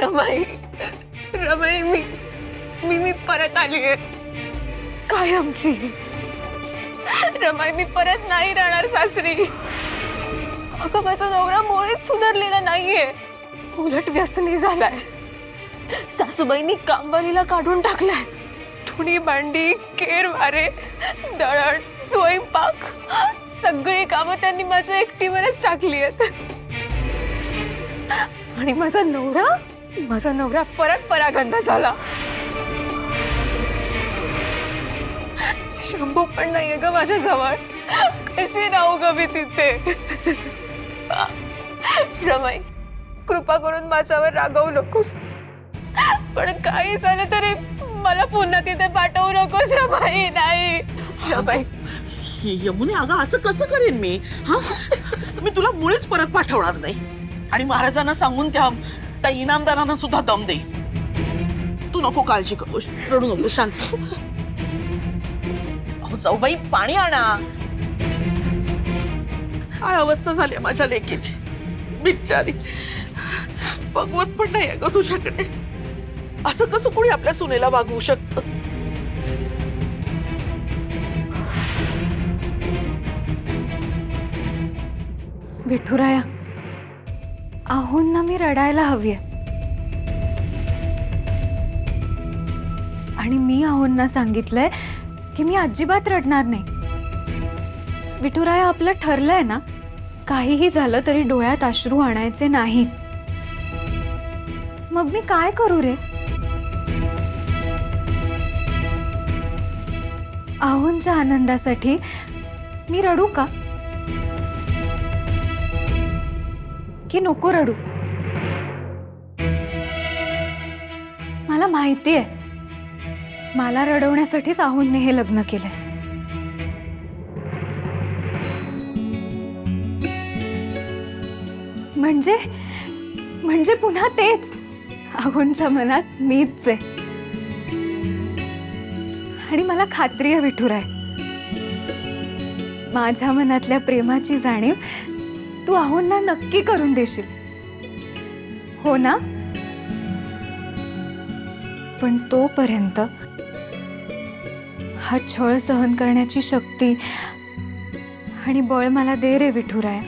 रमाई रमाई मी मी मी परत आली आहे कायमची। रमाई मी परत नाही राहणार सासरी। अगं माझा नवरा मुळीच सुधारलेला नाहीये, उलट व्यसनी झालाय। सासूबाईंनी कामवालीला काढून टाकलाय। धुणी भांडी केर वारे दळण स्वयंपाक सगळी कामं त्यांनी माझ्या एकटीवरच टाकली आहेत। आणि माझा नवरा परत परागंदा झाला। शंभू पण नाहीये ग माझ्या जवळ, कशी राहू ग मी तिथे। रमाई कृपा करून माझ्यावर रागवू नकोस, पण काही झालं तरी मला पुन्हा तिथे पाठवू नकोस रमाई। नाही रमाई। यमुने अगं असं कसं करेन मी? हा, मी तुला मुळीच परत पाठवणार नाही आणि महाराजांना सांगून त्या इनामदारांना सुद्धा दम दे। तू नको काळजी करू, रडू नको, शांत। अहो जाऊबाई पाणी आणा। काय अवस्था झाली माझ्या लेकीची, बिचारी बघवत पण नाही अगं तुझ्याकडे। असं कसं कोणी आपल्या सुनेला वागवू शकतं? विठुराया, आहोंना मी रडायला हवीये आणि मी आहोंना सांगितलंय की मी अजिबात रडणार नाही। विठुराया आपलं ठरलंय ना, काहीही झालं तरी डोळ्यात अश्रू आणायचे नाहीत। मग मी काय करू रे? आहोंच्या आनंदासाठी मी रडू का की नको रडू? मला माहिती आहे मला रडवण्यासाठीच आहोंने हे लग्न केलंय। म्हणजे पुन्हा तेच, आहोंच्या मनात मीच आहे। आणि मला खात्री आहे विठुराय, माझ्या मनातल्या प्रेमाची जाणीव तू आहोंना नक्की करून देशील, हो ना? पण तोपर्यंत हा छळ सहन करण्याची शक्ती आणि बळ मला दे रे विठुराय।